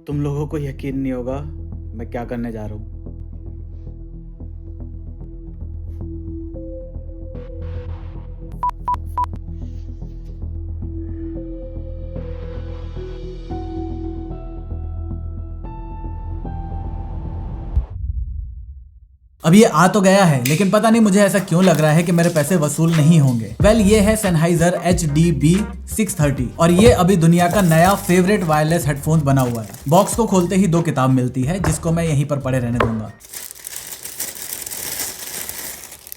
तुम लोगों को यकीन नहीं होगा मैं क्या करने जा रहा हूँ। अब ये आ तो गया है, लेकिन पता नहीं मुझे ऐसा क्यों लग रहा है कि मेरे पैसे वसूल नहीं होंगे। वेल, ये है Sennheiser HDB630 और ये अभी दुनिया का नया फेवरेट वायरलेस हेडफोन बना हुआ है। बॉक्स को खोलते ही 2 किताब मिलती है जिसको मैं यहीं पर पड़े रहने दूंगा।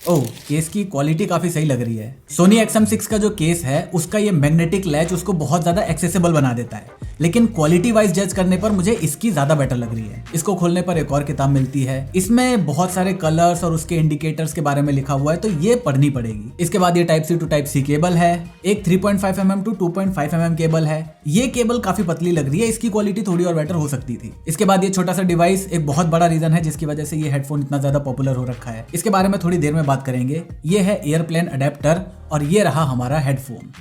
ओह, केस की क्वालिटी काफी सही लग रही है। Sony XM6 का जो केस है उसका ये मैग्नेटिक लैच उसको बहुत ज्यादा एक्सेसिबल बना देता है, लेकिन क्वालिटी वाइज जज करने पर मुझे इसकी ज्यादा बेटर लग रही है। इसको खोलने पर एक और किताब मिलती है, इसमें बहुत सारे कलर्स और उसके इंडिकेटर्स के बारे में लिखा हुआ है, तो ये पढ़नी पड़ेगी। इसके बाद ये Type-C to Type-C केबल है, एक 3.5 mm to 2.5 mm केबल है। ये केबल काफी पतली लग रही है, इसकी क्वालिटी थोड़ी और बेटर हो सकती थी। इसके बाद ये छोटा सा डिवाइस एक बहुत बड़ा रीजन है जिसकी वजह से ये हेडफोन इतना ज्यादा पॉपुलर हो रखा है। इसके बारे में थोड़ी देर में बात करेंगे। ये है एयरप्लेन अडेप्टर और ये रहा हमारा हेडफोन।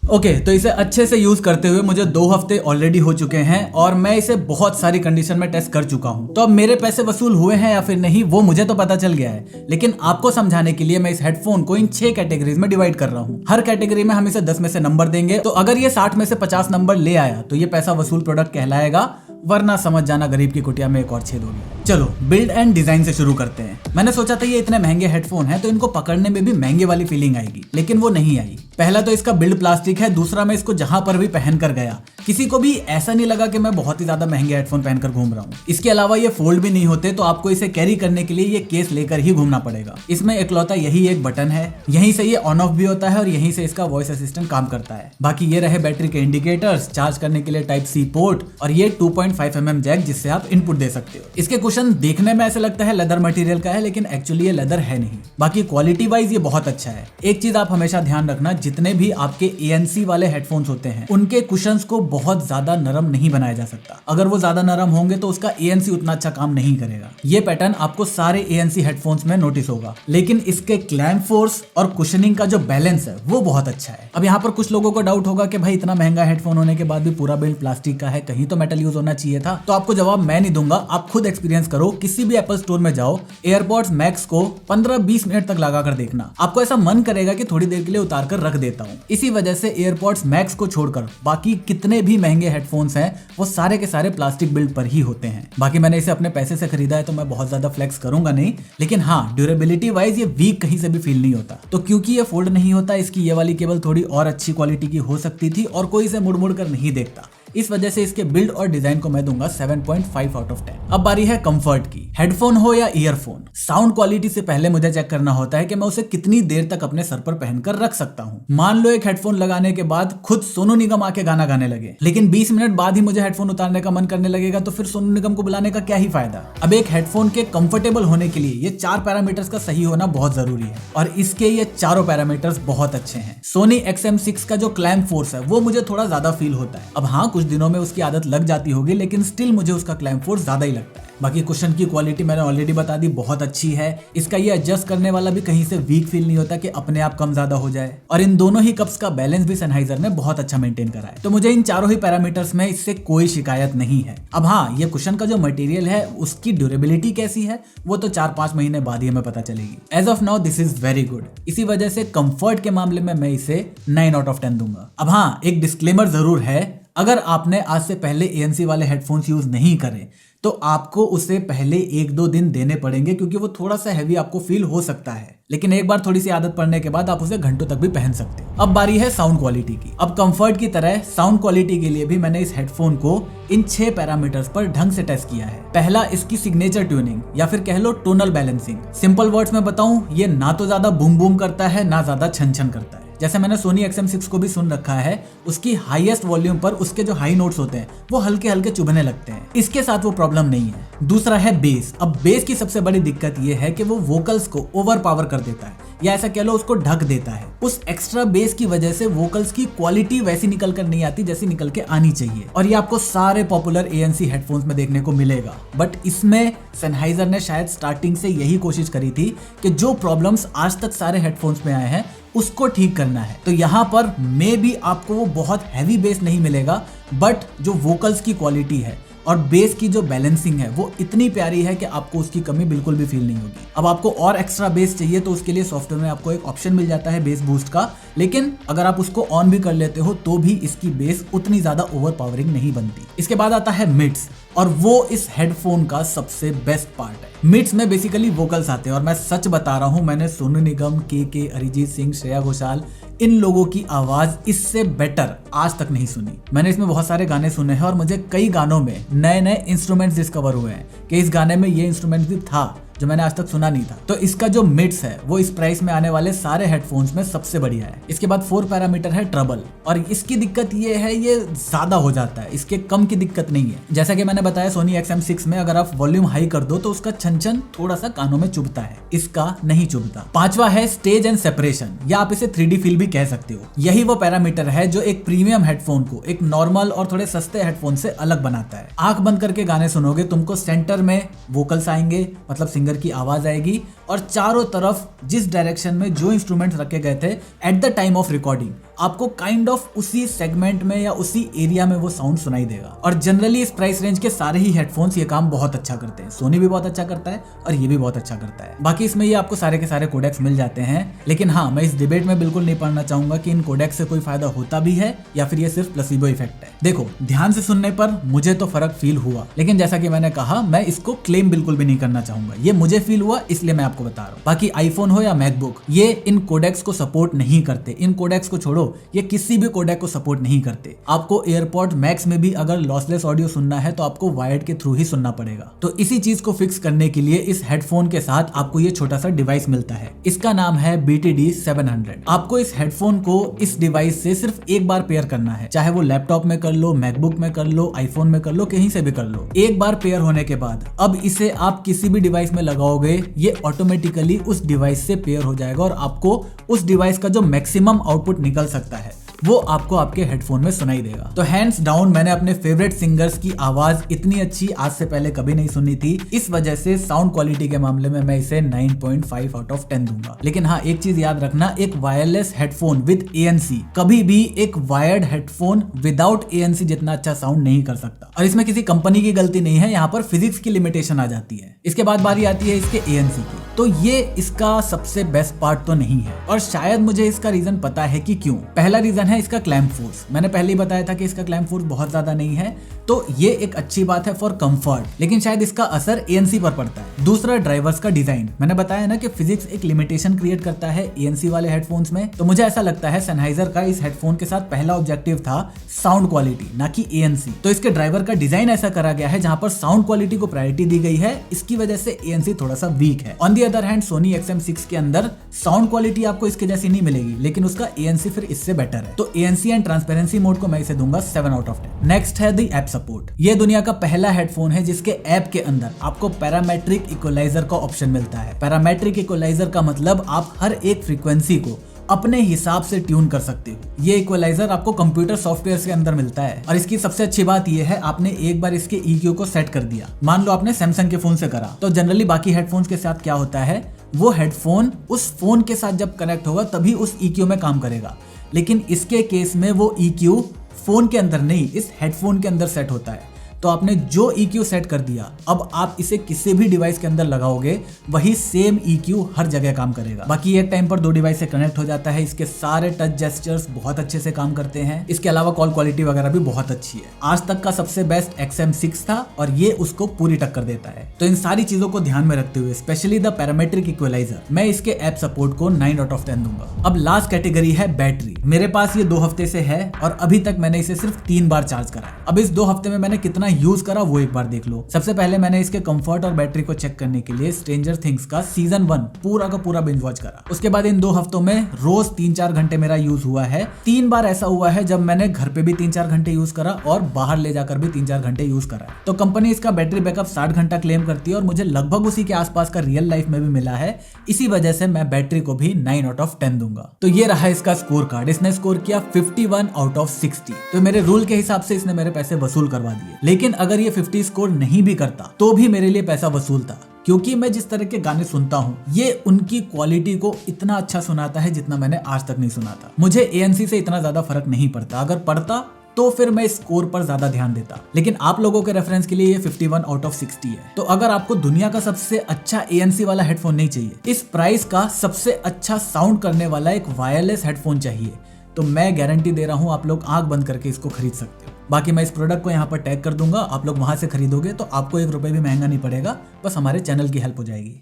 ओके, तो इसे अच्छे से यूज करते हुए मुझे 2 हफ्ते ऑलरेडी हो चुके हैं और मैं इसे बहुत सारी कंडीशन में टेस्ट कर चुका हूं। तो अब मेरे पैसे वसूल हुए हैं या फिर नहीं वो मुझे तो पता चल गया है, लेकिन आपको समझाने के लिए मैं इस हेडफोन को इन 6 कैटेगरीज में डिवाइड कर रहा हूं। हर कैटेगरी में हम इसे 10 में से नंबर देंगे, तो अगर ये 60 में से 50 नंबर ले आया तो ये पैसा वसूल प्रोडक्ट कहलाएगा, वरना समझ जाना गरीब की कुटिया में एक और छेद होगी। चलो बिल्ड एंड डिजाइन से शुरू करते हैं। मैंने सोचा था ये इतने महंगे हेडफोन है तो इनको पकड़ने में भी महंगे वाली फीलिंग आएगी, लेकिन वो नहीं आई। पहला तो इसका बिल्ड प्लास्टिक है, दूसरा मैं इसको जहां पर भी पहन कर गया किसी को भी ऐसा नहीं लगा कि मैं बहुत ही ज्यादा महंगे हेडफोन पहनकर घूम रहा हूँ। इसके अलावा ये फोल्ड भी नहीं होते, तो आपको इसे कैरी करने के लिए ये केस लेकर ही घूमना पड़ेगा। इसमें इकलौता यही एक बटन है, यहीं से ये ऑन ऑफ भी होता है और यहीं से इसका वॉइस असिस्टेंट काम करता है। बाकी ये रहे बैटरी के इंडिकेटर्स, चार्ज करने के लिए Type-C पोर्ट और ये 2.5 mm जैक जिससे आप इनपुट दे सकते हो। इसके कुशन देखने में ऐसे लगता है लेदर मटेरियल का है, लेकिन एक्चुअली ये लेदर है नहीं। बाकी क्वालिटी वाइज ये बहुत अच्छा है। एक चीज आप हमेशा ध्यान रखना, जितने भी आपके ANC वाले हेडफोन्स होते हैं उनके कुशंस को बहुत ज्यादा नरम नहीं बनाया जा सकता। अगर वो ज्यादा नरम होंगे तो उसका ANC उतना अच्छा काम नहीं करेगा। ये पैटर्न आपको सारे ANC हेडफोन्स में नोटिस होगा, लेकिन इसके क्लैंप फोर्स और कुशनिंग का जो बैलेंस है वो बहुत अच्छा है। अब यहाँ पर कुछ लोगों को डाउट होगा कि भाई इतना महंगा हेडफोन होने के बाद भी पूरा बिल्ड प्लास्टिक का है, कहीं तो मेटल यूज होना चाहिए था। तो आपको जवाब मैं नहीं दूंगा, आप खुद एक्सपीरियंस करो। किसी भी एप्पल स्टोर में जाओ, एयरपॉड्स मैक्स को 15-20 मिनट तक लगा कर देखना, आपको ऐसा मन करेगा कि थोड़ी देर के लिए उतार कर रख देता हूँ। इसी वजह से एयरपॉड्स मैक्स को छोड़कर बाकी कितने भी महंगे हेडफोन्स हैं वो सारे के सारे प्लास्टिक बिल्ड पर ही होते हैं। बाकी मैंने इसे अपने पैसे से खरीदा है तो मैं बहुत ज्यादा फ्लेक्स करूंगा नहीं, लेकिन हाँ, ड्यूरेबिलिटी वाइज ये वीक कहीं से भी फील नहीं होता। तो क्योंकि ये फोल्ड नहीं होता, इसकी ये वाली केबल थोड़ी और अच्छी क्वालिटी की हो सकती थी और कोई इसे मुड़ मुड़ कर नहीं देखता। इस वजह से इसके बिल्ड और डिजाइन को मैं दूंगा 7.5 आउट ऑफ 10। अब बारी है कंफर्ट की। हेडफोन हो या ईयरफोन, साउंड क्वालिटी से पहले मुझे चेक करना होता है कि मैं उसे कितनी देर तक अपने सर पर पहनकर रख सकता हूँ। मान लो एक हेडफोन लगाने के बाद खुद सोनू निगम आके गाना गाने लगे, लेकिन 20 मिनट बाद ही मुझे हेडफोन उतारने का मन करने लगेगा, तो फिर सोनू निगम को बुलाने का क्या ही फायदा। अब एक हेडफोन के कंफर्टेबल होने के लिए ये 4 पैरामीटर्स का सही होना बहुत जरूरी है और इसके ये चारों पैरामीटर्स बहुत अच्छे हैं। Sony XM6 का जो क्लैंप फोर्स है वो मुझे थोड़ा ज्यादा फील होता है। अब हाँ, कुछ दिनों में उसकी आदत लग जाती होगी, लेकिन स्टिल मुझे उसका क्लैंप फोर्स ज्यादा ही लगता है। बाकी कुशन की क्वालिटी मैंने ऑलरेडी बता दी, बहुत अच्छी है। इसका ये एडजस्ट करने वाला भी कहीं से वीक फील नहीं होता कि अपने आप कम ज्यादा हो जाए, और इन दोनों ही कप्स का बैलेंस भी Sennheiser ने बहुत अच्छा मेंटेन करा है। तो मुझे इन चारों ही पैरामीटर्स में इससे कोई शिकायत नहीं है। अब हाँ, ये कुशन का जो मटेरियल है उसकी ड्यूरेबिलिटी कैसी है वो तो 4-5 महीने बाद ही हमें पता चलेगी। As of now this is very good. इसी वजह से कंफर्ट के मामले में मैं इसे 9 आउट ऑफ 10 दूंगा। अब हाँ, एक डिस्क्लेमर जरूर है, अगर आपने आज से पहले ANC वाले हेडफोन्स यूज नहीं करे तो आपको उसे पहले 1-2 दिन देने पड़ेंगे, क्योंकि वो थोड़ा सा हैवी आपको फील हो सकता है, लेकिन एक बार थोड़ी सी आदत पड़ने के बाद आप उसे घंटों तक भी पहन सकते हो। अब बारी है साउंड क्वालिटी की। अब कंफर्ट की तरह साउंड क्वालिटी के लिए भी मैंने इस हेडफोन को इन 6 पैरामीटर्स पर ढंग से टेस्ट किया है। पहला, इसकी सिग्नेचर ट्यूनिंग या फिर कह लो टोनल बैलेंसिंग। सिंपल वर्ड्स में बताऊं, ये ना तो ज्यादा बूम बूम करता है ना ज्यादा छन छन करता है। जैसे मैंने Sony XM6 को भी सुन रखा है, उसकी हाईएस्ट वॉल्यूम पर उसके जो हाई नोट्स होते हैं वो हल्के हल्के चुभने लगते हैं। इसके साथ वो प्रॉब्लम नहीं है। दूसरा है बेस। अब बेस की सबसे बड़ी दिक्कत ये है कि वो वोकल्स को ओवर पावर कर देता है, या ऐसा कह लो उसको ढक देता है। उस एक्स्ट्रा बेस की वजह से वोकल्स की क्वालिटी वैसी निकल कर नहीं आती जैसी निकल के आनी चाहिए, और ये आपको सारे पॉपुलर ANC हेडफोन्स में देखने को मिलेगा। बट इसमें सेनहाइजर ने शायद स्टार्टिंग से यही कोशिश करी थी कि जो प्रॉब्लम्स आज तक सारे हेडफोन्स में आए हैं उसको ठीक करना है। तो यहाँ पर मे भी आपको वो बहुत हैवी बेस नहीं मिलेगा, बट जो वोकल्स की क्वालिटी है और बेस की जो बैलेंसिंग है वो इतनी प्यारी है कि आपको उसकी कमी बिल्कुल भी फील नहीं होगी। अब आपको और एक्स्ट्रा बेस चाहिए तो उसके लिए सॉफ्टवेयर में आपको एक ऑप्शन मिल जाता है बेस बूस्ट का, लेकिन अगर आप उसको ऑन भी कर लेते हो तो भी इसकी बेस उतनी ज्यादा ओवरपावरिंग नहीं बनती। इसके बाद आता है मिड्स, और वो इस हेडफोन का सबसे बेस्ट पार्ट है। मिड्स में बेसिकली वोकल्स आते हैं, और मैं सच बता रहा हूं, मैंने सोनू निगम, के अरिजीत सिंह, श्रेया घोषाल, इन लोगों की आवाज इससे बेटर आज तक नहीं सुनी। मैंने इसमें बहुत सारे गाने सुने हैं और मुझे कई गानों में नए नए इंस्ट्रूमेंट्स डिस्कवर हुए हैं कि इस गाने में ये इंस्ट्रूमेंट भी था जो मैंने आज तक सुना नहीं था। तो इसका जो मिड्स है वो इस प्राइस में आने वाले सारे हेडफोन्स में सबसे बढ़िया है। इसके बाद 4 पैरामीटर है ट्रबल, और इसकी दिक्कत ये है ये ज्यादा हो जाता है, इसके कम की दिक्कत नहीं है। जैसा कि मैंने बताया सोनी XM6 में अगर आप वॉल्यूम हाई कर दो तो उसका छन थोड़ा सा कानों में चुभता है, इसका नहीं चुभता। 5वां है स्टेज एंड सेपरेशन, या आप इसे 3D फील भी कह सकते हो। यही वो पैरामीटर है जो एक प्रीमियम हेडफोन को एक नॉर्मल और थोड़े सस्ते हेडफोन से अलग बनाता है। आंख बंद करके गाने सुनोगे, तुमको सेंटर में वोकल्स आएंगे, मतलब सिंगर की आवाज आएगी, और चारों तरफ जिस डायरेक्शन में जो इंस्ट्रूमेंट्स रखे गए थे at the time of recording आपको काइंड ऑफ उसी सेगमेंट में या उसी एरिया में वो साउंड सुनाई देगा। और जनरली इस प्राइस रेंज के सारे ही हेडफोन्स ये काम बहुत अच्छा करते हैं। सोनी भी बहुत अच्छा करता है और ये भी बहुत अच्छा करता है। बाकी इसमें ये आपको सारे के सारे कोडेक्स मिल जाते हैं, लेकिन हाँ, मैं इस डिबेट में बिल्कुल नहीं पढ़ना चाहूंगा कि इन कोडेक्स से कोई फायदा होता भी है या फिर ये सिर्फ प्लेसिबो इफेक्ट है। देखो, ध्यान से सुनने पर मुझे तो फर्क फील हुआ, लेकिन जैसा कि मैंने कहा, मैं इसको क्लेम बिल्कुल भी नहीं करना चाहूंगा। ये मुझे फील हुआ इसलिए मैं आपको बता रहा हूँ। बाकी आईफोन हो या मैकबुक, ये इन कोडेक्स को सपोर्ट नहीं करते। इन कोडेक्स को छोड़ो, ये किसी भी कोडेक को सपोर्ट नहीं करते। आपको एयरपॉड मैक्स में भी अगर लॉसलेस ऑडियो सुनना है तो आपको वायर्ड के थ्रू ही सुनना पड़ेगा। तो इसी चीज को फिक्स करने के लिए इस हेडफोन के साथ आपको ये छोटा सा डिवाइस मिलता है। इसका नाम है BTD 700। आपको इस हेडफोन को इस डिवाइस से सिर्फ एक बार पेयर करना है, चाहे वो लैपटॉप में कर लो, मैकबुक में कर लो, आईफोन में कर लो, कहीं से भी कर लो। एक बार पेयर होने के बाद अब इसे आप किसी भी डिवाइस में लगाओगे, ये ऑटोमेटिकली उस डिवाइस से पेयर हो जाएगा और आपको उस डिवाइस का जो मैक्सिमम आउटपुट निकल सकता है वो आपको आपके हेडफोन में सुनाई देगा। तो हैंड्स डाउन मैंने अपने फेवरेट सिंगर्स की आवाज इतनी अच्छी आज से पहले कभी नहीं सुनी थी। इस वजह से साउंड क्वालिटी के मामले में मैं इसे 9.5 आउट ऑफ 10 दूंगा। लेकिन हाँ, एक चीज याद रखना, एक वायरलेस हेडफोन विद ANC कभी भी एक वायर्ड हेडफोन विदाउट ANC जितना अच्छा साउंड नहीं कर सकता। और इसमें किसी कंपनी की गलती नहीं है, यहाँ पर फिजिक्स की लिमिटेशन आ जाती है। इसके बाद बारी आती है इसके ANC की। तो ये इसका सबसे बेस्ट पार्ट तो नहीं है, और शायद मुझे इसका रीजन पता है कि क्यों। पहला रीजन है इसका क्लैंप फोर्स। मैंने पहले ही बताया था कि इसका क्लैंप फोर्स बहुत ज्यादा नहीं है, तो ये एक अच्छी बात है फॉर कंफर्ट, लेकिन शायद इसका असर ANC पर पड़ता है। दूसरा, ड्राइवर्स का डिजाइन। मैंने बताया ना कि फिजिक्स एक लिमिटेशन क्रिएट करता है ANC वाले हेडफोन्स में, तो मुझे ऐसा लगता है सेनहाइजर का इस हेडफोन के साथ पहला ऑब्जेक्टिव था साउंड क्वालिटी, ना कि ANC। तो इसके ड्राइवर का डिजाइन ऐसा करा गया है जहां पर साउंड क्वालिटी को प्रायोरिटी दी गई है, इसकी वजह से ANC थोड़ा सा वीक है। On the other hand, Sony XM6 के अंदर साउंड क्वालिटी आपको इसके जैसी नहीं मिलेगी, लेकिन उसका ANC फिर इससे बेटर है। तो ANC एंड ट्रांसपेरेंसी मोड को मैं इसे दूंगा 7 आउट ऑफ 10। नेक्स्ट है द ऐप सपोर्ट। ये दुनिया का पहला हेडफोन है जिसके ऐप के अंदर आपको पैरामेट्रिक इक्वलाइजर का ऑप्शन मिलता है। पैरामेट्रिक इक्वलाइजर का मतलब आप हर एक फ्रीक्वेंसी को अपने हिसाब से ट्यून कर सकते हो। ये इक्वलाइजर आपको कंप्यूटर सॉफ्टवेयर के अंदर मिलता है, और इसकी सबसे अच्छी बात यह है, आपने एक बार इसके EQ को सेट कर दिया, मान लो आपने सैमसंग के फोन से करा, तो जनरली बाकी हेडफोन्स के साथ क्या होता है, वो हेडफोन उस फोन के साथ जब कनेक्ट होगा तभी उस EQ में काम करेगा। लेकिन इसके केस में वो EQ फोन के अंदर नहीं, इस हेडफोन के अंदर सेट होता है। तो आपने जो EQ सेट कर दिया, अब आप इसे किसी भी डिवाइस के अंदर लगाओगे, वही सेम EQ हर जगह काम करेगा। बाकी एक टाइम पर 2 डिवाइस से कनेक्ट हो जाता है। इसके सारे टच जेस्चर्स बहुत अच्छे से काम करते हैं। इसके अलावा कॉल क्वालिटी वगैरह भी बहुत अच्छी है। आज तक का सबसे बेस्ट XM6 था और ये उसको पूरी टक्कर देता है। तो इन सारी चीजों को ध्यान में रखते हुए, स्पेशली द पैरामेट्रिक इक्वलाइजर, मैं इसके ऐप सपोर्ट को 9 आउट ऑफ 10 दूंगा। अब लास्ट कैटेगरी है बैटरी। मेरे पास ये 2 हफ्ते से है और अभी तक मैंने इसे सिर्फ 3 बार चार्ज करा है। अब इस 2 हफ्ते में मैंने कितना यूज करा वो एक बार देख लो। सबसे पहले मैंने इसके कंफर्ट और बैटरी को चेक करने के लिए स्ट्रेंजर थिंग्स का सीजन 1 पूरा का पूरा बिंज वॉच करा। उसके बाद इन 2 हफ्तों में रोज 3-4 घंटे मेरा यूज हुआ है। 3 बार ऐसा हुआ है जब मैंने घर पे भी 3-4 घंटे यूज करा और बाहर ले जाकर भी 3-4 घंटे यूज करा है। तो कंपनी इसका बैटरी बैकअप 60 घंटा क्लेम करती है और मुझे लगभग उसी के आसपास का रियल लाइफ में भी मिला है। इसी वजह से मैं बैटरी को भी 9 आउट ऑफ 10 दूंगा। तो ये रहा इसका स्कोर कार्ड। इसने स्कोर किया 51 आउट ऑफ 60। तो मेरे रूल के हिसाब से इसने मेरे पैसे वसूल करवा दिए। लेकिन अगर ये 50 स्कोर नहीं भी करता तो भी मेरे लिए पैसा वसूल था, क्योंकि मैं जिस तरह के गाने सुनता हूँ ये उनकी क्वालिटी को इतना अच्छा सुनाता है जितना मैंने आज तक नहीं सुना था। मुझे ANC से इतना ज्यादा फर्क नहीं पड़ता, अगर पड़ता तो फिर मैं स्कोर पर ज्यादा ध्यान देता। लेकिन आप लोगों के रेफरेंस के लिए ये 51 आउट ऑफ 60 है। तो अगर आपको दुनिया का सबसे अच्छा ANC वाला हेडफोन नहीं चाहिए, इस प्राइस का सबसे अच्छा साउंड करने वाला एक वायरलेस हेडफोन चाहिए, तो मैं गारंटी दे रहा हूं आप लोग आंख बंद करके इसको खरीद सकते हो। बाकी मैं इस प्रोडक्ट को यहाँ पर टैग कर दूंगा, आप लोग वहां से खरीदोगे तो आपको 1 रुपए भी महंगा नहीं पड़ेगा, बस हमारे चैनल की हेल्प हो जाएगी।